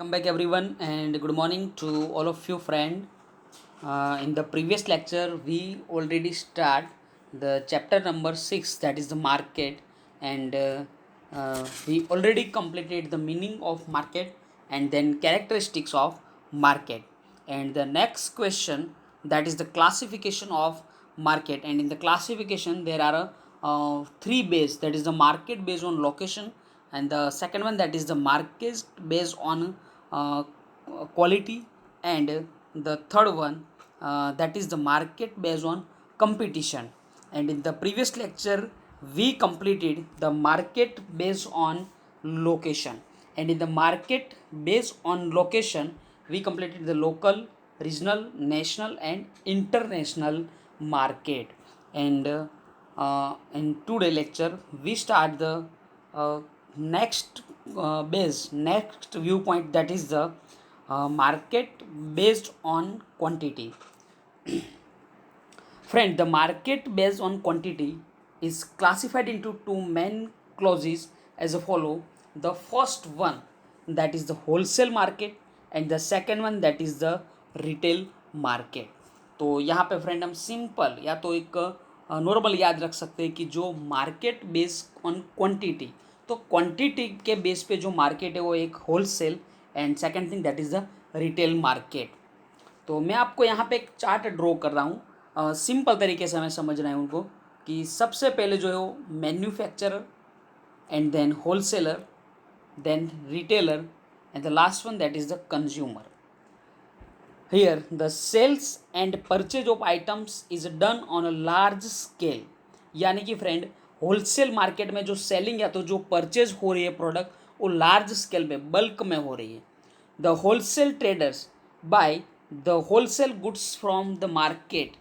Welcome back everyone and good morning to all of you friend. In the previous lecture we already start the chapter number 6, that is the market, and we already completed the meaning of market and then characteristics of market. And the next question, that is the classification of market, and in the classification there are three base, that is the market based on location, and the second one, that is the market based on uh, quality, and the third one, that is the market based on competition. And in the previous lecture we completed the market based on location, and in the market based on location we completed the local, regional, national and international market. And in today lecture we start the uh, next viewpoint, that is the market based on quantity. Friend, the market based on quantity is classified into two main clauses as follow. The first one, that is the wholesale market, and the second one, that is the retail market. तो यहाँ पे friend हम simple या तो एक normal याद रख सकते हैं कि जो मार्केट बेस्ड ऑन क्वांटिटी, तो क्वांटिटी के बेस पे जो मार्केट है वो एक wholesale, and second thing that is the retail market. तो मैं आपको यहाँ पे एक चार्ट ड्रॉ कर रहा हूँ, सिंपल तरीके से हमें समझ रहे हैं उनको, कि सबसे पहले जो है वो manufacturer, and then wholesaler, then retailer, and the last one that is the consumer. Here, the sales and purchase of items is done on a large scale. यानी कि फ्रेंड होलसेल मार्केट में जो सेलिंग या तो जो purchase हो रही है प्रोडक्ट वो लार्ज स्केल में, बल्क में हो रही है. The wholesale traders buy the wholesale goods from the market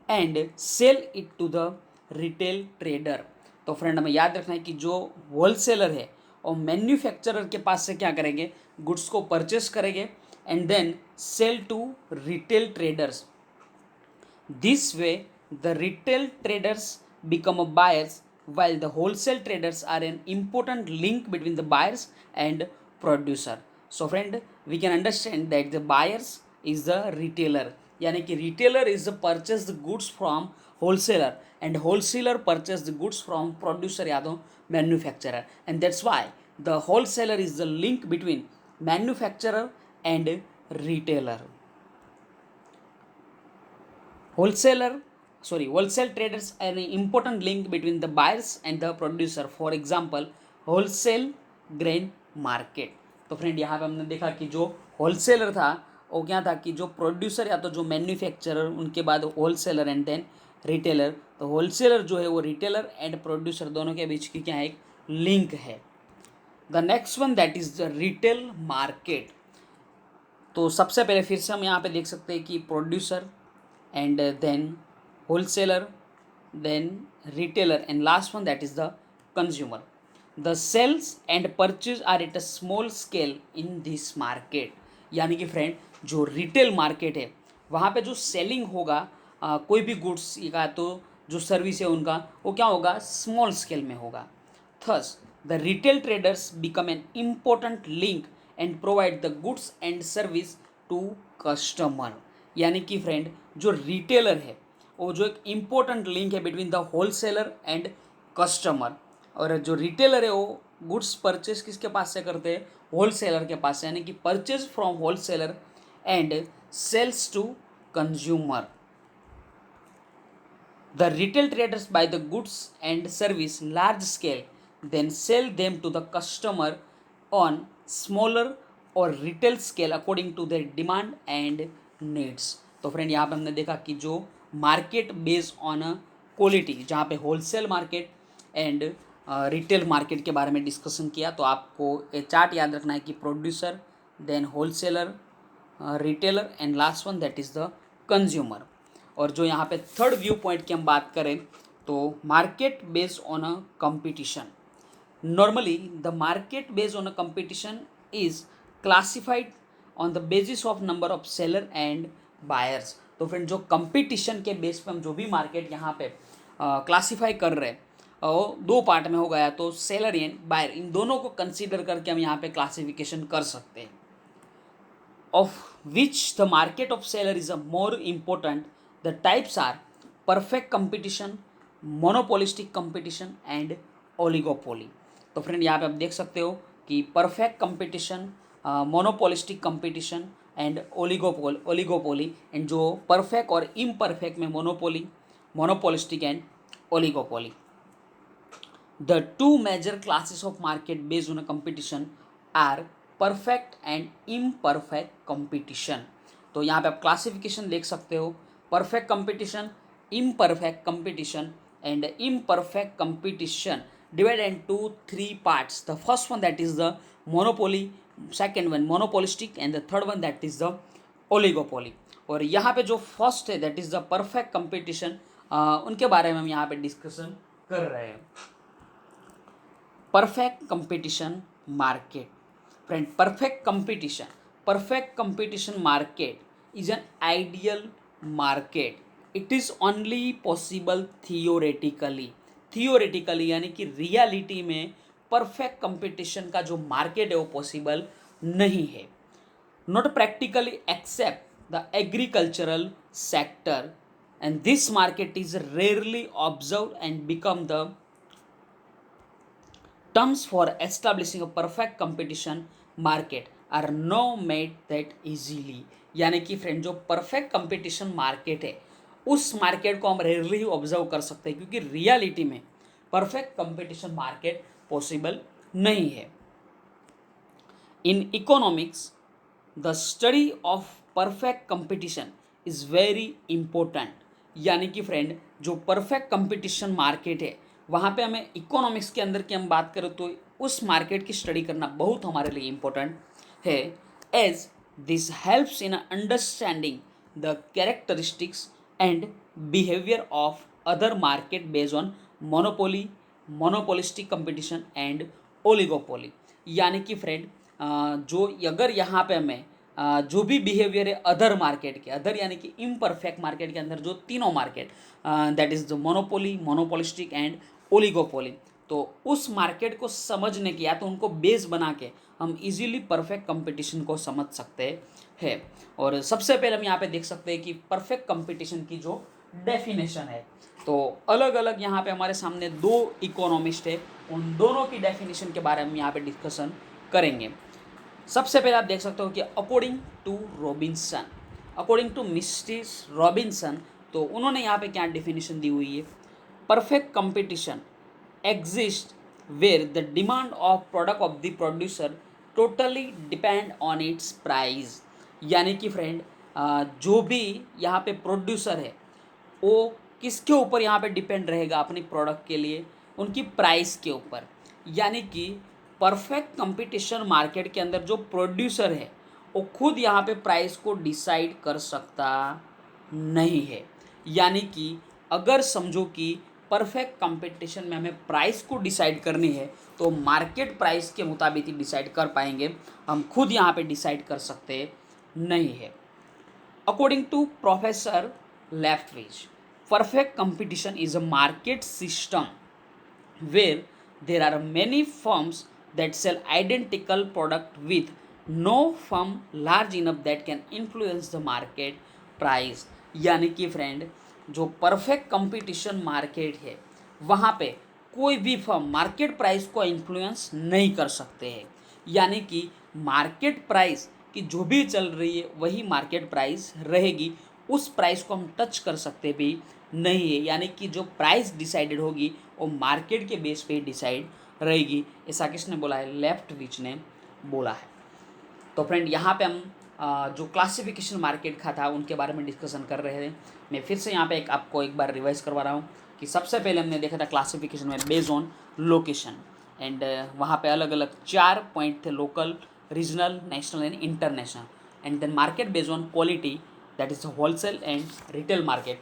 and sell it to the retail trader. तो फ्रेंड हमें याद रखना है कि जो होलसेलर है और मैन्युफैक्चरर के पास से क्या करेंगे, गुड्स को परचेस करेंगे and then sell to retail traders. This way the retail traders become a buyers, while the wholesale traders are an important link between the buyers and producer. So friend, we can understand that the buyers is the retailer, यानी कि retailer is the purchase the goods from wholesaler, and wholesaler purchase the goods from producer या तो manufacturer, and that's why the wholesaler is the link between manufacturer and retailer. Wholesale traders are an important link between the buyers and the producer. For example, wholesale grain market. तो friend यहाँ पे हमने देखा कि जो wholesaler था वो क्या था कि जो प्रोड्यूसर या तो जो मैन्युफैक्चरर, उनके बाद होलसेलर एंड देन रिटेलर. तो होलसेलर जो है वो रिटेलर एंड प्रोड्यूसर दोनों के बीच की क्या है, एक लिंक है. The next one, that is the retail market. तो सबसे पहले फिर से हम यहाँ पे देख सकते हैं कि producer and then wholesaler, then retailer, and last one that is the consumer. The sales and purchase are at a small scale in this market. यानी कि फ्रेंड जो रिटेल मार्केट है वहाँ पे जो सेलिंग होगा कोई भी गुड्स का, तो जो सर्विस है उनका, वो क्या होगा, स्मॉल स्केल में होगा. Thus the retail traders become an important link and provide the goods and service to customer. यानी कि फ्रेंड जो रिटेलर है वो जो एक इम्पोर्टेंट लिंक है between the wholesaler and customer, और जो रिटेलर है वो गुड्स परचेज किसके पास से करते हैं, होलसेलर के पास से, यानी कि purchase from wholesaler and sales to consumer. The retail traders buy the goods and service large scale, then sell them to the customer on smaller or retail scale according to their demand and needs. तो friend यहाँ पर हमने देखा कि जो market based on quality, जहाँ पे wholesale market and retail market के बारे में डिस्कशन किया, तो आपको ये चार्ट याद रखना है कि producer, then wholesaler, retailer and last one that is the consumer. और जो यहाँ पे थर्ड व्यू पॉइंट की हम बात करें तो market based on a competition. Normally the market based on a competition is classified on the basis of number of seller and buyers. तो फ्रेंड जो कंपटीशन के बेस पे हम जो भी मार्केट यहाँ पे क्लासीफाई कर रहे हैं वो दो पार्ट में हो गया, तो सेलर एंड बायर, इन दोनों को कंसीडर करके हम यहाँ पे क्लासिफिकेशन कर सकते हैं. of which the market of seller is a more important. The types are perfect competition, monopolistic competition and oligopoly. तो फ्रेंड यहाँ पे आप देख सकते हो कि perfect competition, monopolistic competition and oligopoly, and जो परफेक्ट और इम्परफेक्ट में monopoly, monopolistic and oligopoly. The two major classes of market based on a competition are perfect and imperfect competition. तो यहाँ पे आप क्लासिफिकेशन देख सकते हो, perfect competition, imperfect competition and imperfect competition divided into three parts. The first one that is the monopoly, second one monopolistic and the third one that is the oligopoly. और यहाँ पे जो फर्स्ट है that is the perfect competition, उनके बारे में हम यहाँ पे डिस्कशन कर रहे हैं. perfect competition market. Friend, perfect competition market is an ideal market. It is only possible theoretically यानी कि रियलिटी में परफेक्ट कंपटीशन का जो मार्केट है वो पॉसिबल नहीं है. Not practically except the agricultural sector, and this market is rarely observe and become the terms for establishing a perfect competition market are no made that easily. यानी कि friend जो perfect competition market है उस market को हम rarely observe कर सकते हैं क्योंकि रियलिटी में परफेक्ट कंपटीशन मार्केट पॉसिबल नहीं है. In economics the study of perfect competition is very important. यानी कि फ्रेंड जो परफेक्ट कंपटीशन मार्केट है वहाँ पे हमें इकोनॉमिक्स के अंदर की हम बात करें तो उस मार्केट की स्टडी करना बहुत हमारे लिए इम्पोर्टेंट है, as this helps in understanding the characteristics and behaviour of other market based on monopoly, monopolistic competition and oligopoly. यानी कि फ्रेंड जो अगर यहाँ पे हमें जो भी बिहेवियर है अदर मार्केट के, अदर यानी कि इम्परफेक्ट मार्केट के अंदर जो तीनों market that is the monopoly, monopolistic and oligopoly, तो उस मार्केट को समझने की या तो उनको बेस बना के हम इजीली परफेक्ट कंपटीशन को समझ सकते हैं. और सबसे पहले हम यहाँ पे देख सकते हैं कि परफेक्ट कंपटीशन की जो डेफिनेशन है, तो अलग अलग यहाँ पे हमारे सामने दो इकोनॉमिस्ट है, उन दोनों की डेफिनेशन के बारे में यहाँ पे डिस्कशन करेंगे. सबसे पहले आप देख सकते हो कि according to Robinson, according to Mrs Robinson, तो उन्होंने यहाँ पे क्या डेफिनेशन दी हुई है. Perfect competition exist where the demand of product of the producer totally depend on its price. यानी कि फ्रेंड जो भी यहाँ पे प्रोड्यूसर है वो किसके ऊपर यहाँ पे डिपेंड रहेगा अपनी प्रोडक्ट के लिए, उनकी प्राइस के ऊपर. यानी कि परफेक्ट कंपटीशन मार्केट के अंदर जो प्रोड्यूसर है वो खुद यहाँ पे प्राइस को डिसाइड कर सकता नहीं है. यानी कि अगर समझो कि परफेक्ट कंपटीशन में हमें प्राइस को डिसाइड करनी है तो मार्केट प्राइस के मुताबिक ही डिसाइड कर पाएंगे, हम खुद यहाँ पे डिसाइड कर सकते नहीं है. According to professor Leftwich, perfect competition is a market system where there are many firms that sell identical product with no firm large enough that can influence the market price. यानी कि friend जो perfect competition market है वहाँ पे कोई भी firm market price को influence नहीं कर सकते हैं. यानी कि मार्केट प्राइस की जो भी चल रही है वही मार्केट प्राइस रहेगी, उस प्राइस को हम टच कर सकते भी नहीं है. यानी कि जो प्राइस डिसाइडेड होगी वो मार्केट के बेस पे डिसाइड रहेगी. ऐसा किसने बोला है? लेफ्टविच ने बोला है. तो फ्रेंड यहाँ पे हम जो क्लासिफिकेशन मार्केट का था उनके बारे में डिस्कशन कर रहे थे. मैं फिर से यहाँ पे आपको एक बार रिवाइज करवा रहा हूँ कि सबसे पहले हमने देखा था क्लासिफिकेशन में बेस्ड ऑन लोकेशन, एंड वहाँ पे अलग अलग 4 पॉइंट थे, local, regional, national and international. And then market based on quality, that is the wholesale and retail market.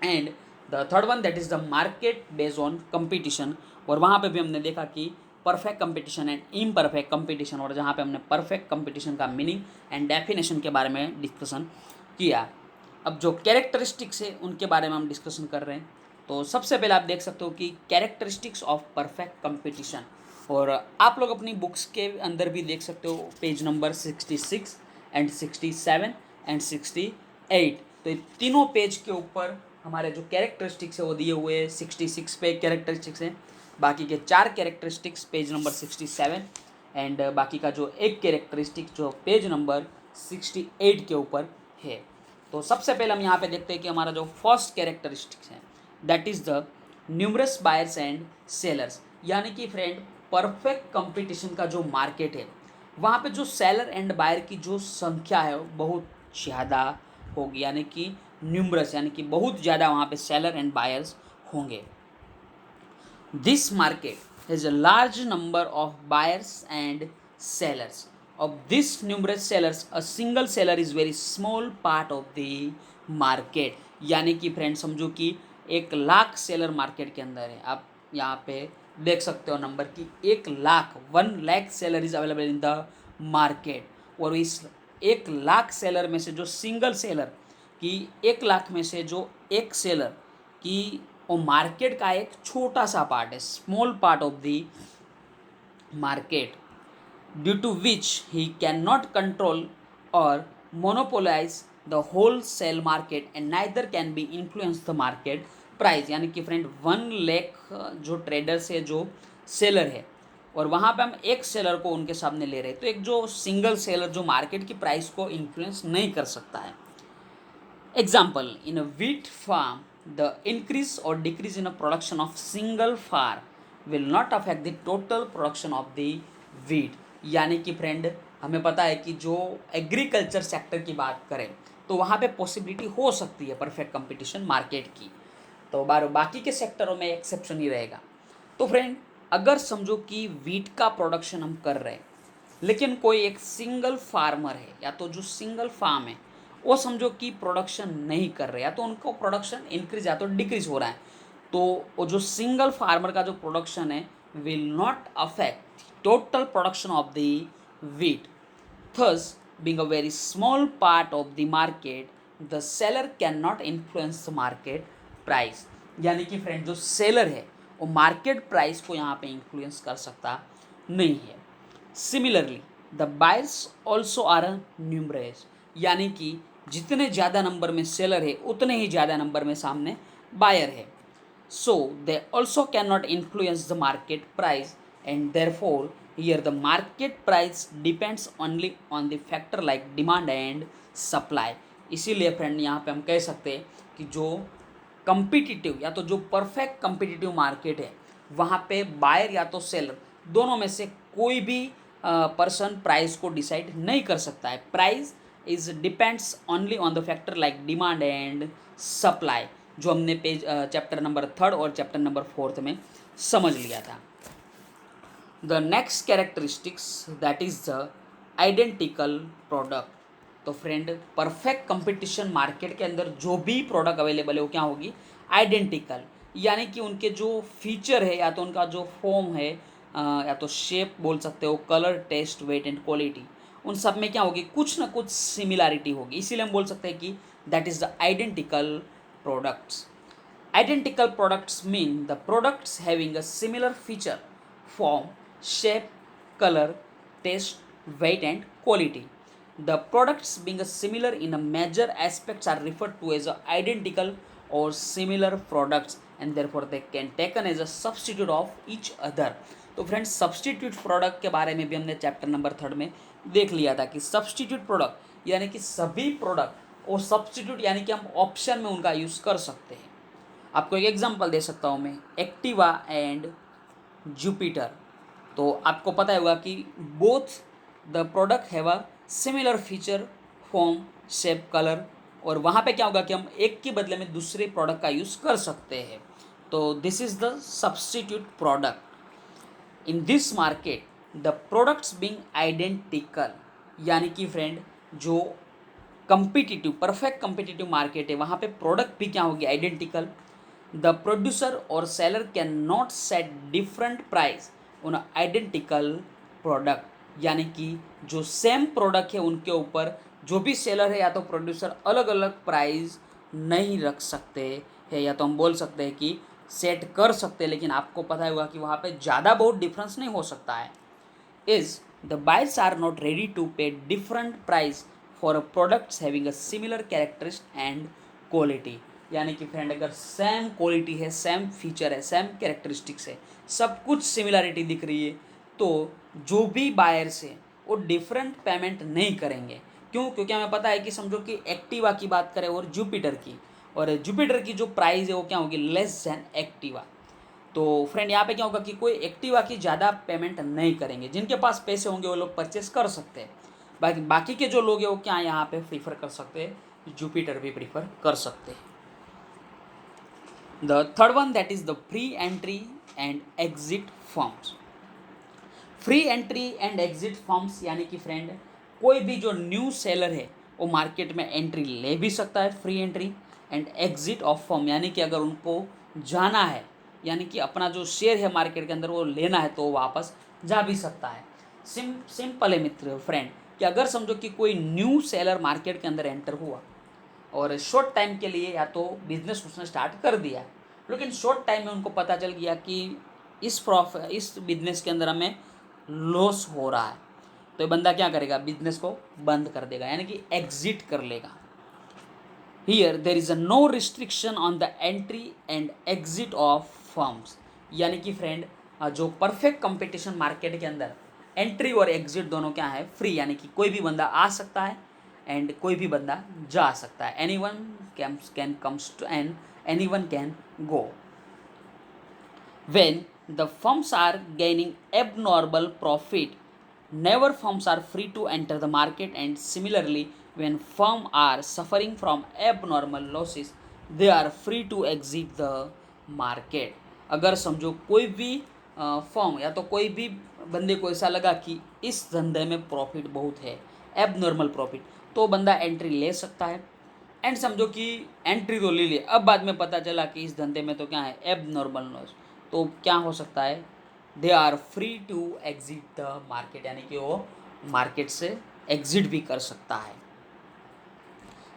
And the third one that is the market based on competition, और वहाँ पे भी हमने देखा कि perfect competition and imperfect competition, और जहाँ पे हमने परफेक्ट कंपटीशन का मीनिंग एंड डेफिनेशन के बारे में डिस्कशन किया. अब जो कैरेक्टरिस्टिक्स है उनके बारे में हम डिस्कशन कर रहे हैं. तो सबसे पहले आप देख सकते हो कि कैरेक्टरिस्टिक्स ऑफ परफेक्ट कंपटीशन, और आप लोग अपनी बुक्स के अंदर भी देख सकते हो पेज नंबर 66 एंड 67 एंड 68। तो ये तीनों पेज के ऊपर हमारे जो कैरेक्टरिस्टिक्स है वो दिए हुए हैं। 66 पे कैरेक्टरिस्टिक्स हैं, बाकी के 4 कैरेक्टरिस्टिक्स पेज नंबर 67 एंड बाकी का जो एक कैरेक्टरिस्टिक जो पेज नंबर 68 के ऊपर है। तो सबसे पहले हम यहाँ पे देखते हैं कि हमारा जो फर्स्ट कैरेक्टरिस्टिक्स है that is the numerous buyers and sellers, यानी कि फ्रेंड परफेक्ट कंपटीशन का जो मार्केट है वहाँ पे जो सेलर एंड बायर की जो संख्या है वो बहुत ज़्यादा होगी, यानी कि न्यूमरस यानी कि बहुत ज़्यादा वहाँ पे सेलर एंड बायर्स होंगे। This market has a large number of buyers and sellers. Of this numerous sellers, a single seller is very small part of the market. यानी कि फ्रेंड समझो कि 1,00,000 सेलर मार्केट के अंदर है। आप यहाँ पे देख सकते हो नंबर कि 1,00,000 seller is available in the market, और इस 1,00,000 सेलर में से जो सिंगल सेलर कि 1,00,000 में से जो एक सेलर की वो मार्केट का एक छोटा सा पार्ट है, small part of the market, due to which he cannot control or monopolize the wholesale market and neither can be influence the market price। यानी कि फ्रेंड 1,00,000 जो ट्रेडर्स है, जो सेलर है, और वहाँ पे हम एक सेलर को उनके सामने ले रहे हैं, तो एक जो सिंगल सेलर जो मार्केट की प्राइस को इन्फ्लुएंस नहीं कर सकता है। Example, in a wheat farm the increase or decrease in a production of single farm will not affect the total production of the wheat। यानी कि फ्रेंड हमें पता है कि जो एग्रीकल्चर सेक्टर की बात करें तो वहाँ पे पॉसिबिलिटी हो सकती है परफेक्ट कंपटीशन मार्केट की, तो बाकी के सेक्टरों में एक्सेप्शन ही रहेगा। तो फ्रेंड अगर समझो कि वीट का प्रोडक्शन हम कर रहे हैं लेकिन कोई एक सिंगल फार्मर है या तो जो सिंगल फार्म है वो समझो कि प्रोडक्शन नहीं कर रहे, या तो उनको प्रोडक्शन इंक्रीज या तो डिक्रीज हो रहा है, तो वो जो सिंगल फार्मर का जो प्रोडक्शन है will not affect total production of the wheat, thus being a very small part of the market the seller cannot influence the market price। यानी कि फ्रेंड जो सेलर है वो मार्केट प्राइस को यहाँ पे इन्फ्लुएंस कर सकता नहीं है। Similarly the buyers also are numerous, यानी कि जितने ज़्यादा नंबर में सेलर है उतने ही ज़्यादा नंबर में सामने बायर है, so they also cannot influence the market price and therefore here the market price depends only on the factor like demand and supply। इसीलिए फ्रेंड यहाँ पे हम कह सकते हैं कि जो कम्पिटिटिव या तो जो परफेक्ट कम्पिटिटिव मार्केट है वहाँ पे बायर या तो सेलर दोनों में से कोई भी पर्सन प्राइस को डिसाइड नहीं कर सकता है। Price is depends only on the factor like demand and supply, जो हमने पेज चैप्टर नंबर 3 और चैप्टर नंबर 4 में समझ लिया था। The next characteristics that is the identical product. तो फ्रेंड परफेक्ट कंपटीशन मार्केट के अंदर जो भी प्रोडक्ट अवेलेबल है वो क्या होगी, आइडेंटिकल, यानी कि उनके जो फीचर है या तो उनका जो फॉर्म है या तो शेप बोल सकते हो, colour, taste, weight and quality, उन सब में क्या होगी, कुछ ना कुछ सिमिलैरिटी होगी, इसीलिए हम बोल सकते हैं कि that is the identical products। Identical products mean the products having a similar feature, form, shape, color, taste, weight and quality। The products being a similar in a major aspects are referred to as a identical or similar products and therefore they can taken as a substitute of each other। तो friends substitute product के बारे में भी हमने chapter number 3 में देख लिया था कि सब्सटीट्यूट प्रोडक्ट यानी कि सभी प्रोडक्ट और सब्सटीट्यूट यानी कि हम ऑप्शन में उनका यूज़ कर सकते हैं। आपको एक एग्जांपल दे सकता हूँ मैं, एक्टिवा एंड जुपिटर। तो आपको पता होगा कि both the product have a similar feature, form, shape, colour, और वहाँ पे क्या होगा कि हम एक के बदले में दूसरे प्रोडक्ट का यूज़ कर सकते हैं। तो this is the substitute product. In this market the products being identical, यानी कि फ्रेंड जो कम्पिटिटिव परफेक्ट कम्पिटिटिव मार्केट है वहाँ पे प्रोडक्ट भी क्या होगी, आइडेंटिकल। द प्रोड्यूसर और seller can not set different price on identical product, यानी कि जो सेम प्रोडक्ट है उनके ऊपर जो भी सेलर है या तो प्रोड्यूसर अलग अलग प्राइस नहीं रख सकते हैं, या तो हम बोल सकते हैं कि सेट कर सकते हैं, लेकिन आपको पता होगा कि वहाँ पे ज़्यादा बहुत डिफरेंस नहीं हो सकता है। Is the buyers are not ready to pay different price for products having a similar characteristics and quality. यानी कि फ्रेंड अगर सेम क्वालिटी है, सेम फीचर है, सेम कैरेक्टरिस्टिक्स है, सब कुछ सिमिलरिटी दिख रही है, तो जो भी बायर्स है वो डिफरेंट पेमेंट नहीं करेंगे। क्यों? क्योंकि हमें पता है कि समझो कि एक्टिवा की बात करें और जुपिटर की, और जुपिटर की जो प्राइस है वो क्या होगी, लेस देन एक्टिवा। तो फ्रेंड यहाँ पे क्या होगा कि कोई एक्टिवा की ज़्यादा पेमेंट नहीं करेंगे। जिनके पास पैसे होंगे वो लोग परचेस कर सकते हैं, बाकी के जो लोग हैं वो क्या यहाँ पे प्रीफर कर सकते हैं, जुपिटर भी प्रीफर कर सकते हैं। The third one that is the free entry and exit forms. Free entry and exit forms यानी कि फ्रेंड कोई भी जो न्यू सेलर है वो मार्केट में एंट्री ले भी सकता है, free entry and exit of form, यानी कि अगर उनको जाना है, यानी कि अपना जो शेयर है मार्केट के अंदर वो लेना है तो वापस जा भी सकता है। सिंपल है मित्र फ्रेंड कि अगर समझो कि कोई न्यू सेलर मार्केट के अंदर एंटर हुआ और शॉर्ट टाइम के लिए या तो बिजनेस उसने स्टार्ट कर दिया, लेकिन शॉर्ट टाइम में उनको पता चल गया कि इस बिजनेस के अंदर हमें लॉस हो रहा है, तो ये बंदा क्या करेगा, बिजनेस को बंद कर देगा, यानी कि एग्जिट कर लेगा। Here there is a no restriction on the entry and exit of firms. यानी कि फ्रेंड जो परफेक्ट कंपटीशन मार्केट के अंदर एंट्री और एग्जिट दोनों क्या है, फ्री, यानी कि कोई भी बंदा आ सकता है एंड कोई भी बंदा जा सकता है। Any one can comes to and any one can go. When the firms are gaining abnormal profit, never firms are free to enter the market, and similarly, when firms are suffering from abnormal losses, they are free to exit the market. अगर समझो कोई भी firm या तो कोई भी बंदे को ऐसा लगा कि इस धंधे में प्रॉफिट बहुत है, एबनॉर्मल प्रॉफिट, तो बंदा एंट्री ले सकता है। एंड समझो कि एंट्री तो ले ली, अब बाद में पता चला कि इस धंधे में तो क्या है, एबनॉर्मल लॉस, तो क्या हो सकता है, they are free to exit the market, यानी कि वो मार्केट से एग्जिट भी कर सकता है।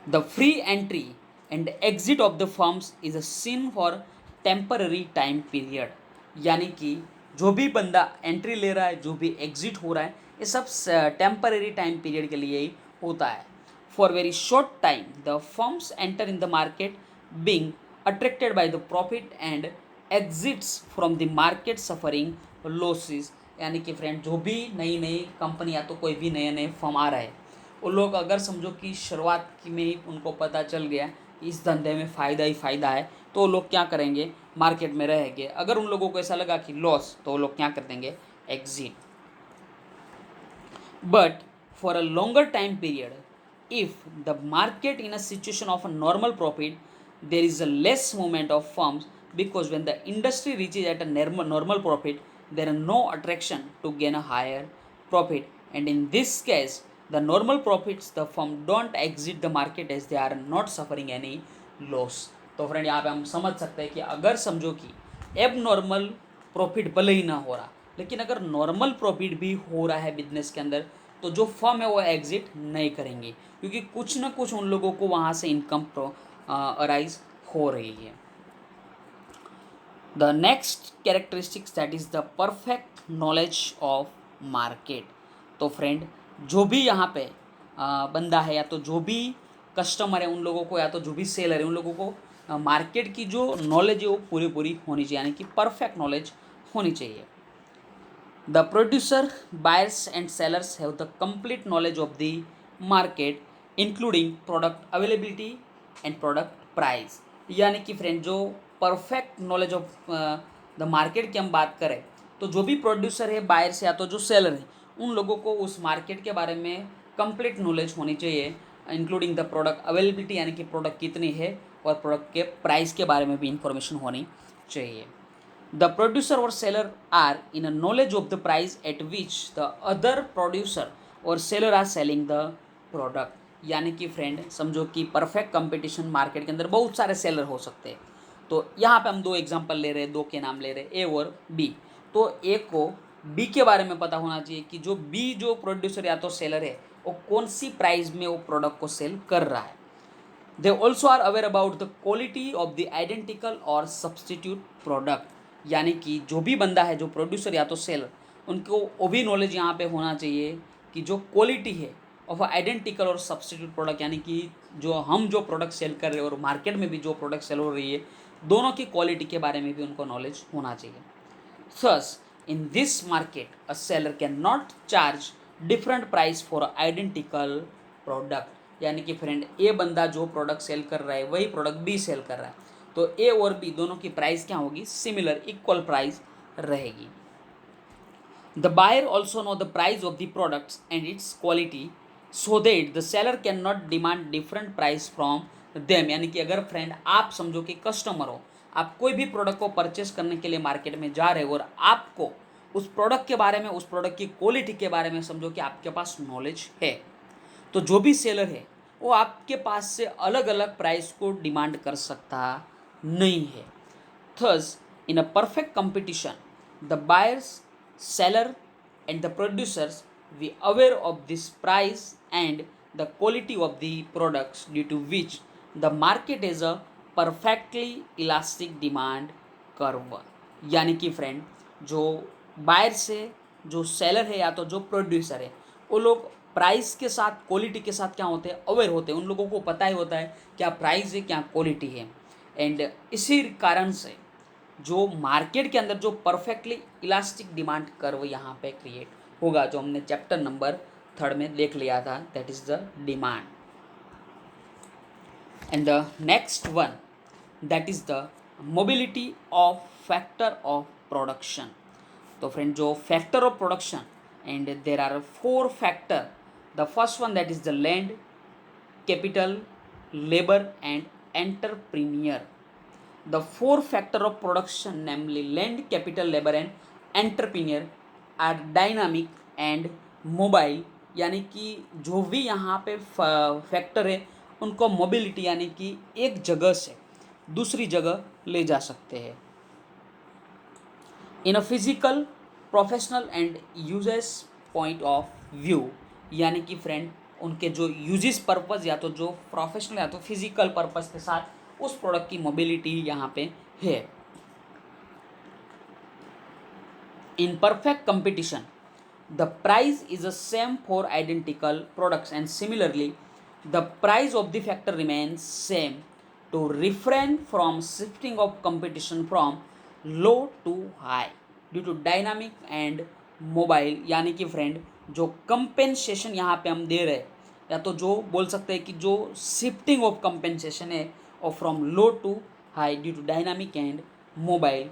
The free entry and exit of the firms is a sin for temporary time period. यानी कि जो भी बंदा एंट्री ले रहा है, जो भी एग्जिट हो रहा है, ये सब टेम्पररी टाइम पीरियड के लिए ही होता है। For very short time the firms enter in the market being attracted by the profit and exits from the market suffering losses. यानी कि फ्रेंड जो भी नई नई कंपनी या तो कोई भी नए नए फर्म आ रहा है, वो लोग अगर समझो कि शुरुआत में ही उनको पता चल गया कि इस धंधे में फ़ायदा ही फ़ायदा है, तो वो लोग क्या करेंगे, मार्केट में रहेंगे। अगर उन लोगों को ऐसा लगा कि लॉस, तो वो लोग क्या कर देंगे, exit. But for a longer time period, if the market in a situation of a normal profit, there is a less movement of firms, because when the industry reaches at a normal profit, there are no attraction to gain a higher profit, and in this case the normal profits, the firm don't exit the market as they are not suffering any loss। तो friend यहाँ पे हम समझ सकते हैं कि अगर समझो कि एब नॉर्मल प्रॉफिट भले ही ना हो रहा, लेकिन अगर नॉर्मल प्रॉफिट भी हो रहा है बिजनेस के अंदर, तो जो फर्म है वो एग्जिट नहीं करेंगे, क्योंकि कुछ ना कुछ उन लोगों को वहाँ से इनकम अराइज हो रही है। The next characteristics that is the perfect knowledge of market. तो फ्रेंड जो भी यहाँ पे बंदा है या तो जो भी कस्टमर है उन लोगों को, या तो जो भी सेलर है उन लोगों को मार्केट की जो नॉलेज है वो पूरी पूरी होनी चाहिए, यानी कि परफेक्ट नॉलेज होनी चाहिए। The producer, buyers and sellers have the complete knowledge of the market, including product availability and product price। यानी कि फ्रेंड जो perfect knowledge of the market की हम बात करें, तो जो भी प्रोड्यूसर है, बायर्स या तो जो सेलर है, उन लोगों को उस मार्केट के बारे में कंप्लीट नॉलेज होनी चाहिए, इंक्लूडिंग द प्रोडक्ट अवेलेबिलिटी, यानी कि प्रोडक्ट कितनी है, और प्रोडक्ट के प्राइस के बारे में भी इंफॉर्मेशन होनी चाहिए। The producer or seller are in a knowledge of the price at which the other producer or seller are selling the product। यानी कि फ्रेंड समझो कि परफेक्ट कंपटीशन मार्केट के अंदर बहुत सारे सेलर हो सकते हैं, तो यहाँ पे हम दो एग्जांपल ले रहे हैं, दो के नाम ले रहे हैं, ए और बी। तो ए को बी के बारे में पता होना चाहिए कि जो बी जो प्रोड्यूसर या तो सेलर है वो कौन सी प्राइस में वो प्रोडक्ट को सेल कर रहा है। They also are aware about the quality of the identical और सब्सटीट्यूट प्रोडक्ट। यानी कि जो भी बंदा है, जो प्रोड्यूसर या तो सेलर, उनको वो भी नॉलेज यहाँ पे होना चाहिए कि जो क्वालिटी है ऑफ आइडेंटिकल और सब्स्टिट्यूट प्रोडक्ट, यानी कि जो हम जो प्रोडक्ट सेल कर रहे हैं और मार्केट में भी जो प्रोडक्ट सेल हो रही है, दोनों की क्वालिटी के बारे में भी उनको नॉलेज होना चाहिए. Thus, in this market, a seller cannot charge different price for identical product. यानी कि फ्रेंड ए बंदा जो प्रोडक्ट सेल कर रहा है वही प्रोडक्ट बी सेल कर रहा है, तो ए और बी दोनों की प्राइस क्या होगी, सिमिलर इक्वल प्राइस रहेगी. The buyer also know the price of the products and its quality, so that the seller cannot demand different price from them. यानी कि अगर फ्रेंड आप समझो कि कस्टमर हो, आप कोई भी प्रोडक्ट को परचेस करने के लिए मार्केट में जा रहे हो और आपको उस प्रोडक्ट के बारे में, उस प्रोडक्ट की क्वालिटी के बारे में समझो कि आपके पास नॉलेज है, तो जो भी सेलर है वो आपके पास से अलग अलग प्राइस को डिमांड कर सकता नहीं है. Thus, in a perfect competition, the buyers, seller, and the producers be aware of this price and the quality of the products, due to which the market is a perfectly elastic demand curve. यानी कि friend जो buyer से, जो seller है या तो जो producer है, वो लोग प्राइस के साथ, क्वालिटी के साथ क्या होते हैं, अवेयर होते हैं. उन लोगों को पता ही होता है क्या प्राइस है, क्या क्वालिटी है. एंड इसी कारण से जो मार्केट के अंदर जो परफेक्टली इलास्टिक डिमांड कर्व यहाँ पे क्रिएट होगा, जो हमने चैप्टर नंबर 3 में देख लिया था, that is the demand. And the next one, that is the mobility of factor of production. तो फ्रेंड जो factor of production, and there are 4 factor. The first one that is the land, capital, labour and entrepreneur. The 4 factor of production, namely land, capital, labor and entrepreneur, are dynamic and mobile. यानी कि जो भी यहाँ पे factor है उनको mobility यानी कि एक जगह से दूसरी जगह ले जा सकते हैं. In a physical, professional and uses point of view, यानी कि फ्रेंड उनके जो यूजेस पर्पज़ या तो जो प्रोफेशनल या तो फिजिकल पर्पज़ के साथ उस प्रोडक्ट की मोबिलिटी यहाँ पे है. In perfect competition, the price is the same for identical products and similarly the price of the factor remains same to refrain from shifting of competition from low to high due to dynamic and mobile. यानी कि friend जो compensation यहाँ पे हम दे रहे हैं, या तो जो बोल सकते हैं कि जो शिफ्टिंग ऑफ कंपेंसेशन है or from low to high due to dynamic and mobile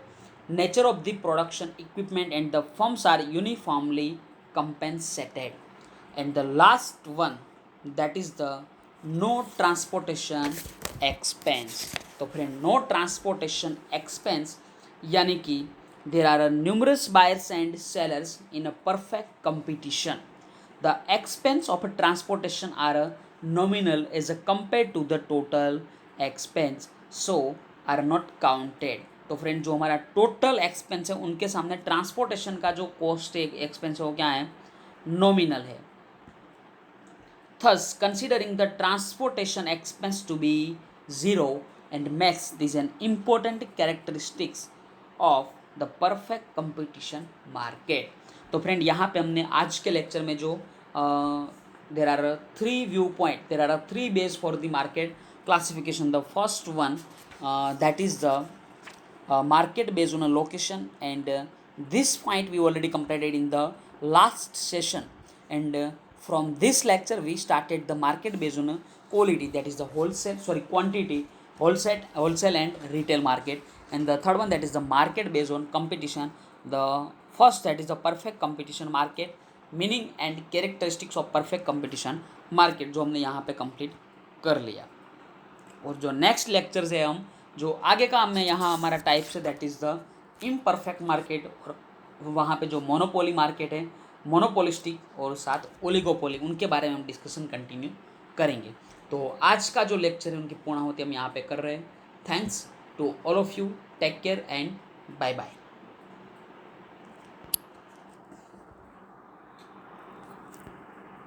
nature of the production equipment, and the firms are uniformly compensated. And the last one, that is the no transportation expense. तो friend no transportation expense यानी कि there are numerous buyers and sellers in a perfect competition. The expense of a transportation are nominal as compared to the total expense, so are not counted. तो friend जो हमारा total expense है उनके सामने transportation का जो cost है, expense है, वो क्या है, नॉमिनल है. Thus considering the transportation expense to be zero and makes this an important characteristics of the perfect competition market. तो फ्रेंड यहाँ पे हमने आज के लेक्चर में जो there are 3 view point, there are 3 base for the market classification. The first one, that is the market based on a location, and this point we already completed in the last session, and from this lecture we started the market based on a quality, that is the quantity, wholesale and retail market. And the third one, that is the market based on competition. The first, that is the perfect competition market, meaning and characteristics of perfect competition market, जो हमने यहाँ पे complete कर लिया. और जो next lectures है, हम जो आगे का हमने यहाँ हमारा टाइप्स है, that is the imperfect market, और वहाँ पे जो मोनोपोली मार्केट है, मोनोपोलिस्टिक और साथ ओलिगोपोली, उनके बारे में हम डिस्कशन कंटिन्यू करेंगे. तो आज का जो लेक्चर है उनकी पूर्णाहुति हम यहाँ पे कर रहे हैं. Thanks to all of you, take care and bye bye.